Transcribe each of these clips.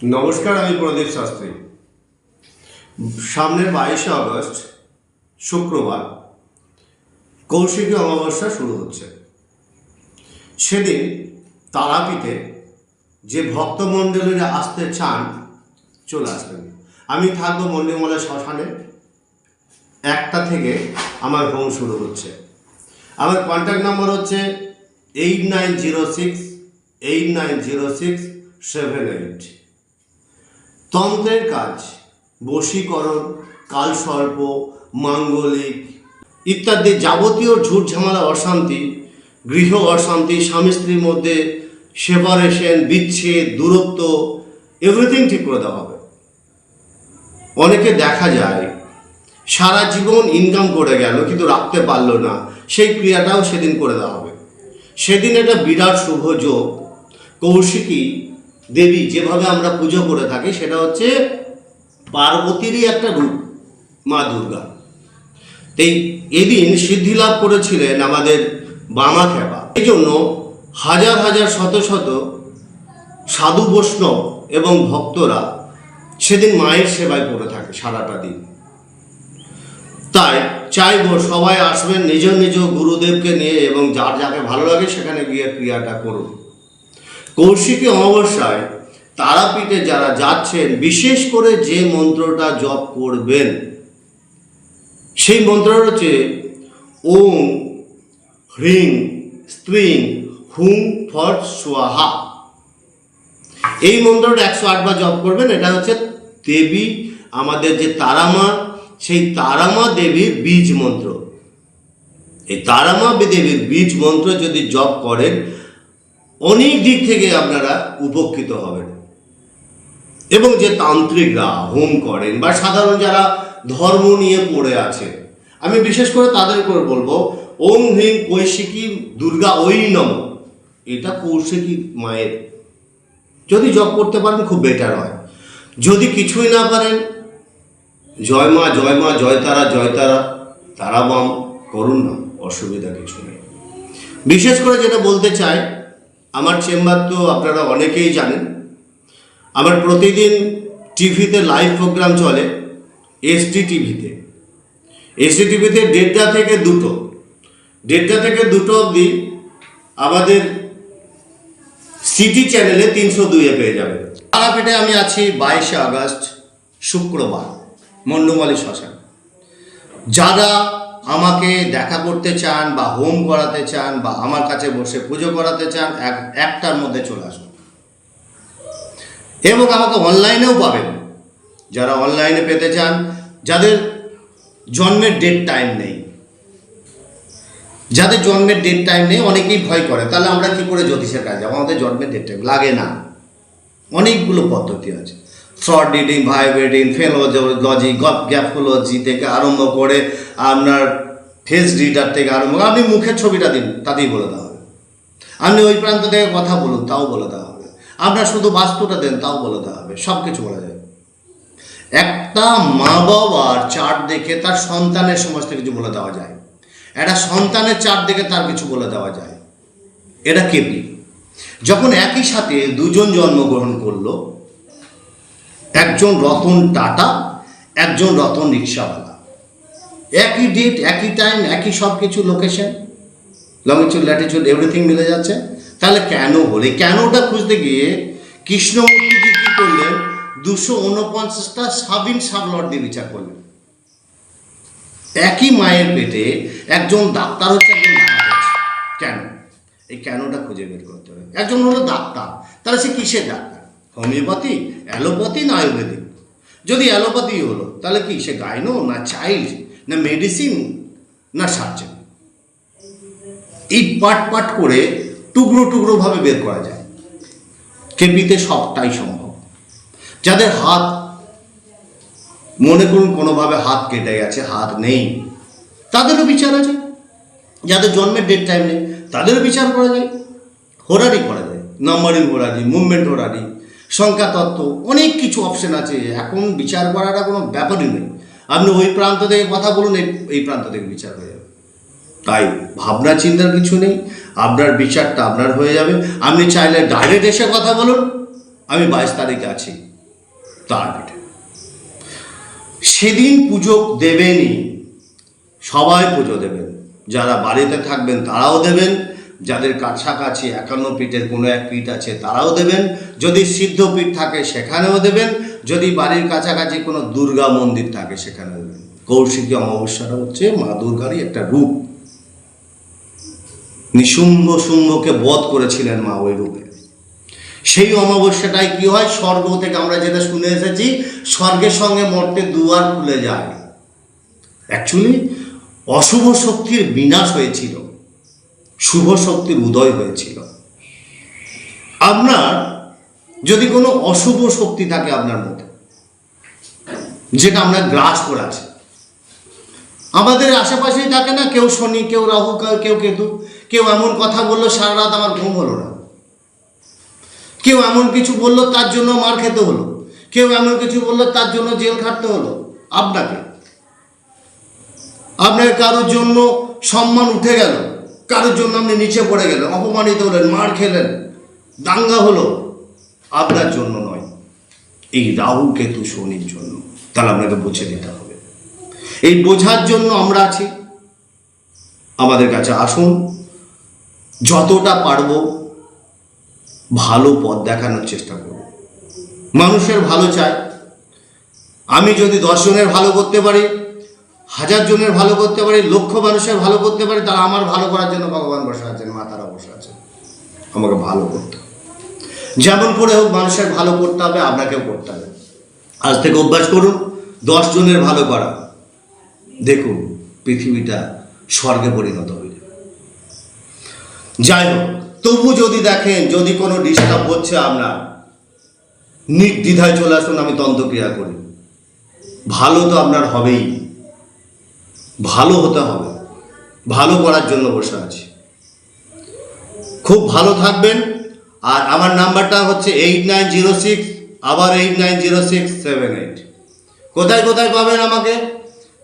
নমস্কার, আমি প্রদীপ শাস্ত্রী। সামনের 22শে আগস্ট শুক্রবার কৌশিকী অমাবস্যা শুরু হচ্ছে। সেদিন তারাপীঠে যে ভক্তমণ্ডলীরা আসতে চান চলে আসবেন। আমি থাকবো মন্ডিমলা শ্মশানে। 1টা থেকে আমার হোম শুরু হচ্ছে। আমার কন্ট্যাক্ট নাম্বার হচ্ছে 8906 তন্ত্রের কাজ, বশীকরণ, কালসর্প, মাঙ্গলিক ইত্যাদি যাবতীয় ঝুট ঝামেলা, অশান্তি, গৃহ অশান্তি, স্বামী স্ত্রীর মধ্যে সেপারেশন, বিচ্ছেদ, দূরত্ব, এভরিথিং ঠিক করে দেওয়া হবে। অনেকে দেখা যায় সারা জীবন ইনকাম করে গেল কিন্তু রাখতে পারলো না, সেই ক্রিয়াটাও সেদিন করে দেওয়া হবে। সেদিন একটা বিরাট শুভ যোগ। কৌশিকী দেবী যেভাবে আমরা পুজো করে থাকি সেটা হচ্ছে পার্বতীরই একটা রূপ, মা দুর্গা। এদিন সিদ্ধি লাভ করেছিলেন আমাদের বামাখ্যাপা। এই জন্য হাজার হাজার শত শত সাধু বৈষ্ণব এবং ভক্তরা সেদিন মায়ের সেবায় পড়ে থাকে সারাটা দিন। তাই চাইবো সবাই আসবেন নিজ নিজ গুরুদেবকে নিয়ে, এবং যার যাকে ভালো লাগে সেখানে গিয়ে ক্রিয়াটা করুন। কৌশিকী অমাবস্যায় তারাপীঠে যারা যাচ্ছেন, বিশেষ করে যে মন্ত্রটা জপ করবেন সেই মন্ত্রটা হচ্ছে ওম হ্রিং স্ত্রিং হুং ফট স্বাহা। এই মন্ত্রটা 108 বার জপ করবেন। এটা হচ্ছে দেবী, আমাদের যে তারামা, সেই তারামা দেবীর বীজ মন্ত্র। এই তারামা দেবীর বীজ মন্ত্র যদি জপ করেন অনেক দিক থেকে আপনারা উপকৃত হবেন। এবং যে তান্ত্রিকরা হোম করেন বা সাধারণ যারা ধর্ম নিয়ে পড়ে আছে, আমি বিশেষ করে তাদের করে বলবো ওম হ্রিং কৌশিকী দুর্গা ওই নম, এটা কৌশিকী মায়ের যদি জপ করতে পারেন খুব বেটার হয়। যদি কিছুই না পারেন জয় মা জয় মা, জয় তারা জয় তারা, তারাবাম করুন না, অসুবিধা কিছু নেই। বিশেষ করে যেটা বলতে চাই, আমার চেম্বার তো আপনারা অনেকেই জানেন। আমার প্রতিদিন টিভিতে লাইভ প্রোগ্রাম চলে, এসডি টিভিতে। 1:30 থেকে 2 অবধি আমাদের সিটি চ্যানেলে 302-এ পেয়ে যাবেন। তারাপীঠে আমি আছি 22শে আগস্ট শুক্রবার, মন্ডুমালী শ্মশান। যারা আমাকে দেখা করতে চান বা হোম করাতে চান বা আমার কাছে বসে পুজো করাতে চান, 1টার মধ্যে চলে আসুন। এবং আমাকে অনলাইনেও পাবেন। যারা অনলাইনে পেতে চান, যাদের জন্মের ডেট টাইম নেই, অনেকেই ভয় করে তাহলে আমরা কি করে জ্যোতিষের কাজ যাবো, আমাদের জন্মের ডেট টাইম লাগে না। অনেকগুলো পদ্ধতি আছে, শর্ট রিডিং, ভাইব্রেটিং, ফেনোলজি, গ্যাপোলজি থেকে আরম্ভ করে আপনার ফেস রিডার থেকে আরম্ভ করে, আপনি মুখের ছবিটা দিন তাতেই বলে দেওয়া হবে। আপনি ওই প্রান্ত থেকে কথা বলুন তাও বলে দেওয়া হবে। আপনার শুধু বাস্তুটা দেন তাও বলে দেওয়া হবে, সব কিছু বলা যায়। একটা মা বাবার চার্ট দেখে তার সন্তানের সমস্ত কিছু বলে দেওয়া যায়। একটা সন্তানের চার্ট দেখে তার কিছু বলে দেওয়া যায়। এটা কেপি। যখন একই সাথে দুজন জন্মগ্রহণ করলো, একজন রতন টাটা, একজন রতন রিক্সাওয়ালা, একই ডেট, একই টাইম, একই সব কিছু, লোকেশন, লঙ্গিটিউড, ল্যাটিটিউড, এভরিথিং মিলে যাচ্ছে, তাহলে কেন হলে? কেনটা খুঁজতে গিয়ে কৃষ্ণমূর্তিজি কী করলেন? 249টা সাবিন সাবলট দিয়ে বিচার করলেন। একই মায়ের পেটে একজন ডাক্তার হচ্ছে, একজন ডাক্তার হচ্ছে। কেন? এই কেনটা খুঁজে বের করতে হবে। একজন হলো ডাক্তার, তাহলে সে কিসের ডাক্তার? হোমিওপ্যাথি, অ্যালোপ্যাথি না আয়ুর্বেদিক? যদি অ্যালোপ্যাথি হলো তাহলে কি সে গাইনো না চাইল্ড না মেডিসিন না সার্জন? এই পাট করে টুকরো টুকরোভাবে বের করা যায়। কেপিতে সবটাই সম্ভব। যাদের হাত, মনে করুন কোনোভাবে হাত কেটে গেছে, হাত নেই, তাদেরও বিচার আছে। যাদের জন্মের ডেট টাইম নেই তাদেরও বিচার করা যায়। হোরারি করা যায়, নাম্বারিং হোরারি, মুভমেন্ট হোরারি, সংখ্যা তত্ত্ব, অনেক কিছু অপশন আছে। এখন বিচার করাটা কোনো ব্যাপারই নেই। আপনি ওই প্রান্ত থেকে কথা বলুন, এই প্রান্ত থেকে বিচার হয়ে যাবে। তাই ভাবনা চিন্তার কিছু নেই, আপনার বিচারটা আপনার হয়ে যাবে। আপনি চাইলে ডাইরেক্ট এসে কথা বলুন। আমি 22 তারিখে আছি। তারাপীঠে। সেদিন পুজো দেবেনই, সবাই পুজো দেবেন। যারা বাড়িতে থাকবেন তারাও দেবেন, যাদের কাছাকাছি 51 পীঠের কোনো এক পীঠ আছে তারাও দেবেন, যদি সিদ্ধ পীঠ থাকে সেখানেও দেবেন, যদি বাড়ির কাছাকাছি কোনো দুর্গা মন্দির থাকে সেখানেও দেবেন। কৌশিকী অমাবস্যাটা হচ্ছে মা দুর্গারই একটা রূপ। নিশুম্ভ শুম্ভকে বধ করেছিলেন মা ওই রূপে। সেই অমাবস্যাটাই কি হয়, স্বর্গ থেকে আমরা যেটা শুনে এসেছি, স্বর্গের সঙ্গে মর্তে দুয়ার খুলে যায়। অ্যাকচুয়ালি অশুভ শক্তির বিনাশ হয়েছিল, শুভ শক্তির উদয় হয়েছিল। আপনার যদি কোনো অশুভ শক্তি থাকে আপনার মধ্যে, যেটা আমরা গ্রাস করে আছে, আমাদের আশেপাশেই থাকে না, কেউ শনি, কেউ রাহু, কেউ কেতু, কেউ এমন কথা বললো সারা রাত আমার ঘুম হলো না, কেউ এমন কিছু বললো তার জন্য মার খেতে হলো, কেউ এমন কিছু বললো তার জন্য জেল খাটতে হলো। আপনার কারোর জন্য সম্মান উঠে গেল, কারোর জন্য আপনি নিচে পড়ে গেলেন, অপমানিত হলেন, মার খেলেন, দাঙ্গা হলো, আপনার জন্য নয়, এই রাহু কেতু শনির জন্য। তাহলে আপনাকে বুঝে দিতে হবে। এই বোঝার জন্য আমরা আছি। আমাদের কাছে আসুন, যতটা পারবো ভালো পথ দেখানোর চেষ্টা করব। মানুষের ভালো চাই। আমি যদি 10 জনের ভালো করতে পারি, 1000 জনের ভালো করতে পারি, লক্ষ মানুষের ভালো করতে পারি, তারা আমার ভালো করার জন্য ভগবান বসে আছেন, মা তারা বসে আছেন, আমাকে ভালো করতে হবে। যেমন করে হোক মানুষের ভালো করতে হবে, আপনাকেও করতে হবে। আজ থেকে অভ্যাস করুন 10 জনের ভালো করা, দেখুন পৃথিবীটা স্বর্গে পরিণত হয়ে যাবে। যাই হোক, তবু যদি দেখেন যদি কোনো ডিস্টার্ব হচ্ছে আপনার, নির্দ্বিধায় চলে আসুন, আমি তন্ত্রক্রিয়া করি। ভালো তো আপনার হবেই, ভালো হতে হবে, ভালো করার জন্য বসে আছি। খুব ভালো থাকবেন। আর আমার নাম্বারটা হচ্ছে 8906 আবার 890678। কোথায় কোথায় পাবেন আমাকে?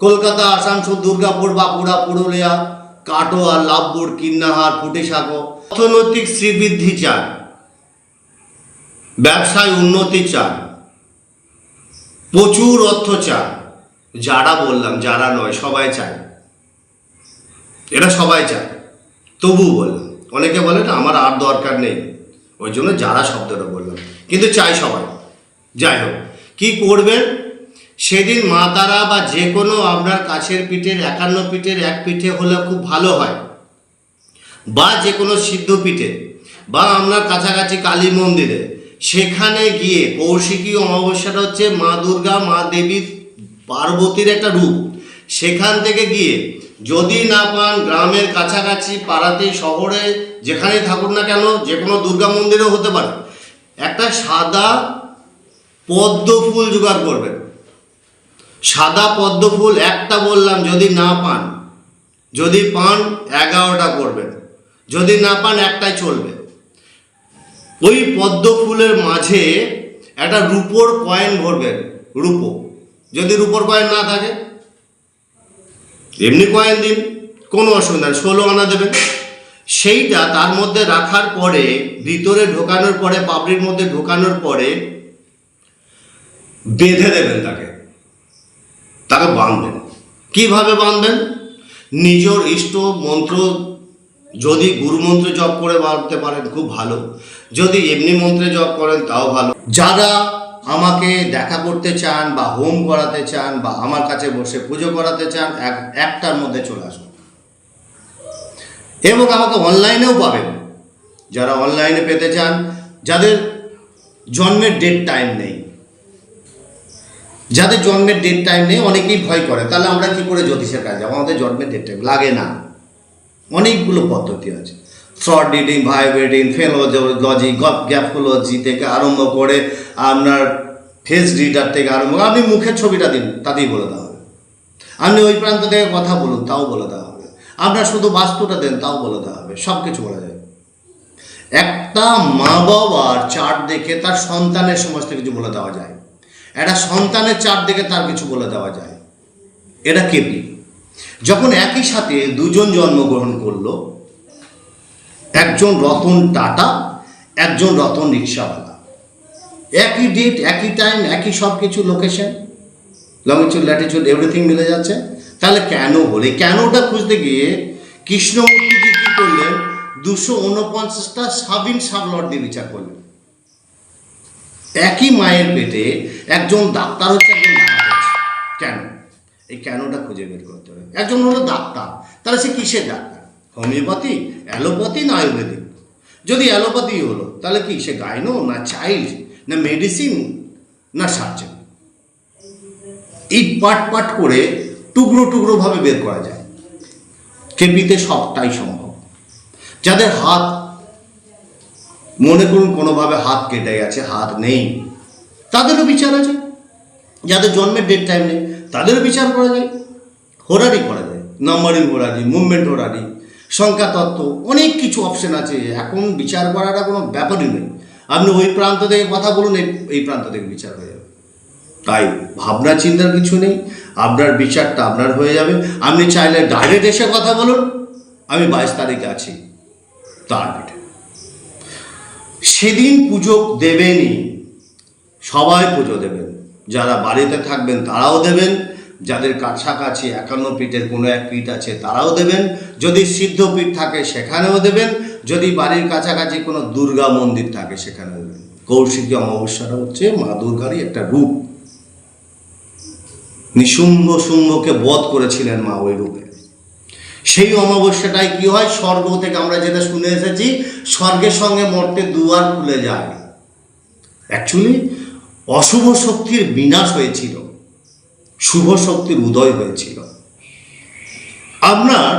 কলকাতা, আসানসোল, দুর্গাপুর, বাঁকুড়া, পুরুলিয়া, কাটোয়া, লাভপুর, কিন্নাহার, ফুটিসাঁকো। অর্থনৈতিক শ্রীবৃদ্ধি চান, ব্যবসায় উন্নতি চান, প্রচুর অর্থ চান, যারা বললাম, যারা নয়, সবাই চায়, এরা সবাই চায়। তবু বললাম, অনেকে বলে না আমার আর দরকার নেই, ওই জন্য যারা শব্দটা বললাম, কিন্তু চাই সবাই। যাই হোক, কি করবেন সেদিন মা তারা বা যে কোনো আপনার কাছের পীঠের 51 পীঠের এক পীঠে হলে খুব ভালো হয়, বা যে কোনো সিদ্ধ পীঠে, বা আপনার কাছাকাছি কালী মন্দিরে, সেখানে গিয়ে, কৌশিকী অমাবস্যাটা হচ্ছে মা দুর্গা, মা দেবী পার্বতীর একটা রূপ, সেখান থেকে গিয়ে যদি না পান, গ্রামের কাছাকাছি, পাড়াতে, শহরে, যেখানেই থাকুন না কেন, যে কোনো দুর্গা মন্দিরেও হতে পারে, একটা সাদা পদ্ম ফুল জোগাড় করবেন। সাদা পদ্ম ফুল একটা বললাম, যদি না পান, যদি পান 11টা করবেন, যদি না পান একটাই চলবে। ওই পদ্ম ফুলের মাঝে একটা রূপোর কয়েন ভরবেন, রূপো। যদি রূপোর কয়েন না থাকে এমনি কয়েন দিন, কোনো অসুবিধা নেই, 16 আনা দেবেন। সেইটা তার মধ্যে রাখার পরে, ভিতরে ঢোকানোর পরে, পাপড়ির মধ্যে ঢোকানোর পরে বেঁধে দেবেন, তাকে বাঁধবেন। কিভাবে বাঁধবেন? নিজের ইষ্ট মন্ত্র, যদি গুরু মন্ত্র জপ করে বাঁধতে পারেন খুব ভালো, যদি এমনি মন্ত্রে জপ করেন তাও ভালো। যারা আমাকে দেখা করতে চান, বা হোম করাতে চান, বা আমার কাছে বসে পুজো করাতে চান, একটার মধ্যে চলে আসুন। এবং আমাকে অনলাইনেও পাবেন, যারা অনলাইনে পেতে চান, যাদের জন্মের ডেট টাইম নেই, যাদের জন্মের ডেট টাইম নেই, অনেকেই ভয় করে তাহলে আমরা কি করে জ্যোতিষের কাজ যাবো, আমাদের জন্মের ডেট টাইম লাগে না। অনেকগুলো পদ্ধতি আছে, শর্ট রিডিং, ভাইব্রেটিং, ফেনোলজি, গ্যাপোলজি থেকে আরম্ভ করে আপনার ফেস রিডার থেকে আরম্ভ করে, আপনি মুখের ছবিটা দিন তাতেই বলে দেওয়া হবে, আপনি ওই প্রান্ত থেকে কথা বলুন তাও বলে দেওয়া হবে, আপনার শুধু বাস্তুটা দেন তাও বলে দেওয়া হবে, সব কিছু বলা যায়। একটা মা বাবার চার্ট দেখে তার সন্তানের সমস্ত কিছু বলে দেওয়া যায়, একটা সন্তানের চার্ট দেখে তার কিছু বলে দেওয়া যায়। এটা কেপি। যখন একই সাথে দুজন জন্মগ্রহণ করলো, একজন রতন টাটা, একজন রতন রিক্সাওয়ালা, একই ডেট, একই টাইম, একই সব কিছু, লোকেশন, লঙ্গিটিউড ল্যাটিটিউড এভরিথিং মিলে যাচ্ছে। তাহলে কেন বলে, কেনটা খুঁজতে গিয়ে কৃষ্ণমূর্তিজি কী করলেন, 249টা সাবিন সাবলট দিয়ে বিচার করলেন। একই মায়ের পেটে একজন ডাক্তার হচ্ছে, একজন ডাক্তার হচ্ছে, কেন? এই কেনটা খুঁজে বের করতে হবে। একজন হলো ডাক্তার, তাহলে সে কিসের ডাক্তার? হোমিওপ্যাথি, অ্যালোপ্যাথি না আয়ুর্বেদিক? যদি অ্যালোপ্যাথি হলো তাহলে কি সে গাইনো, না চাইল্ড, না মেডিসিন, না সার্জন? ইট পাট পাট করে টুকরো টুকরো ভাবে বের করা যায়। কেপিতে সবটাই সম্ভব। যাদের হাত, মনে করুন কোনোভাবে হাত কেটে গেছে, হাত নেই, তাদেরও বিচার আছে। যাদের জন্মের ডেট টাইম নেই তাদেরও বিচার করা যায়, হোরারি করা যায়, নাম্বারিং হোরারি, মুভমেন্ট হোরারি, সংখ্যা তত্ত্ব, অনেক কিছু অপশন আছে। এখন বিচার করাটা কোনো ব্যাপারই নেই। আপনি ওই প্রান্ত থেকে কথা বলুন, এই প্রান্ত থেকে বিচার হয়ে যাবে। তাই ভাবনা চিন্তার কিছু নেই, আপনার বিচারটা আপনার হয়ে যাবে। আপনি চাইলে ডাইরেক্ট এসে কথা বলুন, আমি 22 তারিখে আছি তার পিঠে। সেদিন পুজো দেবেনই, সবাই পুজো দেবেন। যারা বাড়িতে থাকবেন তারাও দেবেন, যাদের কাছাকাছি 51 পীঠের কোনো এক পীঠ আছে তারাও দেবেন, যদি সিদ্ধ পীঠ থাকে সেখানেও দেবেন, যদি বাড়ির কাছাকাছি কোনো দুর্গা মন্দির থাকে সেখানেও দেবেন। কৌশিকী অমাবস্যাটা হচ্ছে মা দুর্গারই একটা রূপ। নিশুম্ভ শুম্ভকে বধ করেছিলেন মা ওই রূপে। সেই অমাবস্যাটাই কি হয়, স্বর্গ থেকে আমরা যেটা শুনে এসেছি, স্বর্গের সঙ্গে মর্তে দুয়ার খুলে যায়। অ্যাকচুয়ালি অশুভ শক্তির বিনাশ হয়েছিল, শুভ শক্তির উদয় হয়েছিল। আপনার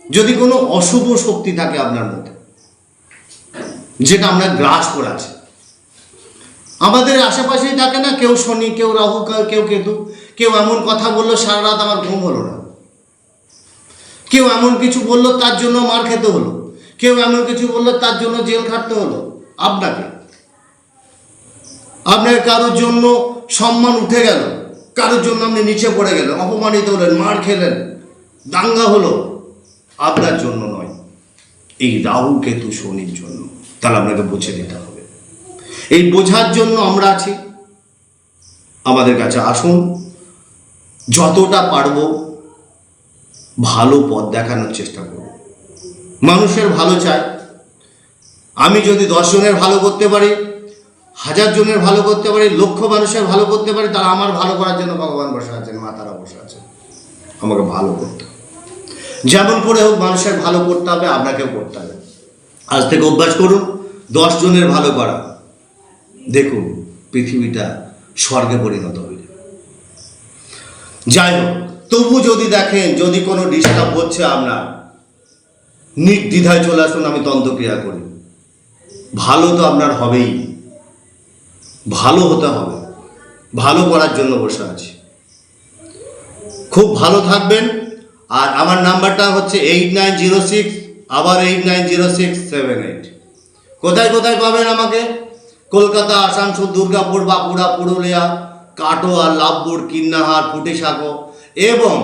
যদি কোনো অশুভ শক্তি থাকে আপনার মধ্যে, যেটা আমরা গ্রাস করে আছে, আমাদের আশেপাশেই থাকে না, কেউ শনি, কেউ রাহু, কেউ কেতু, কেউ এমন কথা বললো সারা রাত আমার ঘুম হলো না, কেউ এমন কিছু বললো তার জন্য মার খেতে হলো, কেউ এমন কিছু বললো তার জন্য জেল খাটতে হলো। আপনাকে, আপনার কারোর জন্য সম্মান উঠে গেল, কারোর জন্য আপনি নিচে পড়ে গেলেন, অপমানিত হলেন, মার খেলেন, দাঙ্গা হলো, আপনার জন্য নয়, এই রাহু কেতু শনির জন্য। তাহলে আপনাকে বুঝে নিতে হবে। এই বোঝার জন্য আমরা আছি। আমাদের কাছে আসুন, যতটা পারব ভালো পথ দেখানোর চেষ্টা করব। মানুষের ভালো চাই। আমি যদি 10 জনের ভালো করতে পারি, 1000 জনের ভালো করতে পারি, লক্ষ মানুষের ভালো করতে পারি, তারা আমার ভালো করার জন্য ভগবান বসে আছেন, মা তারা বসে আছেন, আমাকে ভালো করতে হবে। যেমন করে হোক মানুষের ভালো করতে হবে, আপনাকেও করতে হবে। আজ থেকে অভ্যাস করুন 10 জনের ভালো করা। দেখুন পৃথিবীটা স্বর্গে পরিণত হয়ে যাবে। যাই হোক, তবু যদি দেখেন যদি কোনো ডিস্টার্ব হচ্ছে আপনার, নির্দ্বিধায় চলে আসুন, আমি তন্ত্রক্রিয়া করি। ভালো তো আপনার হবেই, ভালো হতে হবে, ভালো করার জন্য বসে আছি। খুব ভালো থাকবেন। আর আমার নাম্বারটা হচ্ছে 8906, আবার 890678। কোথায় কোথায় পাবেন আমাকে? কলকাতা, আসানসোল, দুর্গাপুর, বাঁকুড়া, পুরুলিয়া, কাটোয়া, লাভপুর, কিন্নাহার, ফুটিসাঁকো, এবং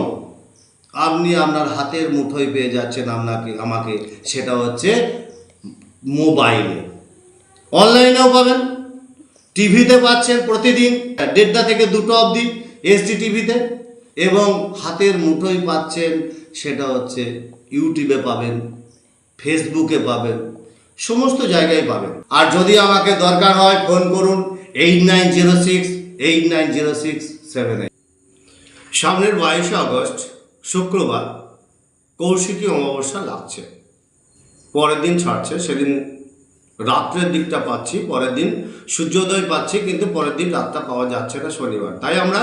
আপনি আপনার হাতের মুঠোয় পেয়ে যাচ্ছেন আমাকে, সেটা হচ্ছে মোবাইলে। অনলাইনেও পাবেন, টিভিতে পাচ্ছেন প্রতিদিন 1:30 থেকে 2 অবধি এসডি টিভিতে, এবং হাতের মুঠোয় পাচ্ছেন সেটা হচ্ছে ইউটিউবে পাবেন, ফেসবুকে পাবেন, সমস্ত জায়গায় পাবেন। আর যদি আমাকে দরকার হয় ফোন করুন 8906890678। সামনের 22 আগস্ট শুক্রবার কৌশিকী অমাবস্যা লাগছে, পরের দিন ছাড়ছে। সেদিন রাত্রের দিকটা পাচ্ছি, পরের দিন সূর্যোদয় পাচ্ছি, কিন্তু পরের দিন রাতটা পাওয়া যাচ্ছে না, শনিবার। তাই আমরা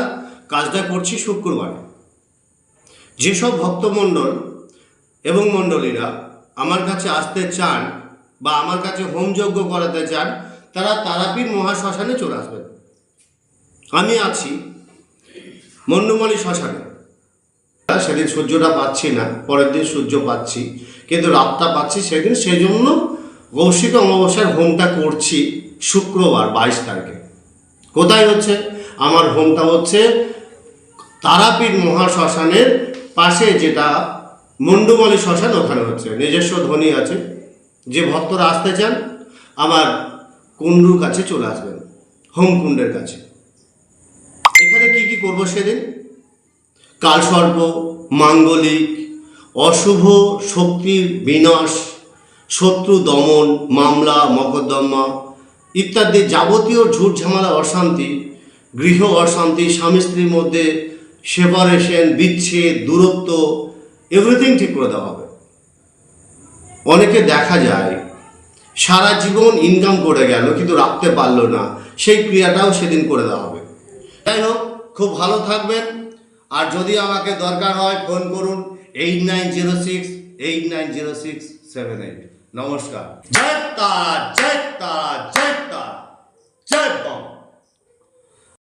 কাজটা করছি শুক্রবারে। যেসব ভক্তমণ্ডল এবং মণ্ডলীরা আমার কাছে আসতে চান বা আমার কাছে হোমযজ্ঞ করাতে চান, তারা তারাপীঠ মহাশ্মশানে চলে আসবেন। আমি আছি মন্ডুমালী শ্মশানে। সেদিন সূর্যটা পাচ্ছি না, পরের দিন সূর্য পাচ্ছি, কিন্তু রাতটা পাচ্ছি সেদিন। সেই জন্য কৌশিকী অমাবস্যার হোমটা করছি শুক্রবার 22 তারিখে। কোথায় হচ্ছে? আমার হোমটা হচ্ছে তারাপীঠ মহাশ্মশানের পাশে, যেটা মন্ডুমালী শ্মশান, ওখানে হচ্ছে। নিজস্ব ধ্বনি আছে। যে ভক্তরা আসতে চান আমার কুণ্ডুর কাছে চলে আসবেন, হোমকুণ্ডের কাছে। এখানে কি কি করব সেদিন? কালসর্প, মাঙ্গলিক, অশুভ শক্তির বিনাশ, শত্রু দমন, মামলা মকদ্দমা ইত্যাদি যাবতীয় ঝুট ঝামেলা, অশান্তি, গৃহ অশান্তি, স্বামী স্ত্রীর মধ্যে সেপারেশন, বিচ্ছেদ, দূরত্ব, এভরিথিং ঠিক করে দেওয়া হবে। অনেকে দেখা যায় সারা জীবন ইনকাম করে গেল কিন্তু রাখতে পারলো না, সেই ক্রিয়াটাও সেদিন করে দেওয়া হবে। যাই হোক, খুব ভালো থাকবেন। আর যদি আমাকে দরকার হয় ফোন করুন 8906 নমস্কার। জয় তারা, জয় তারা, জয় তারা, জয় বাবা।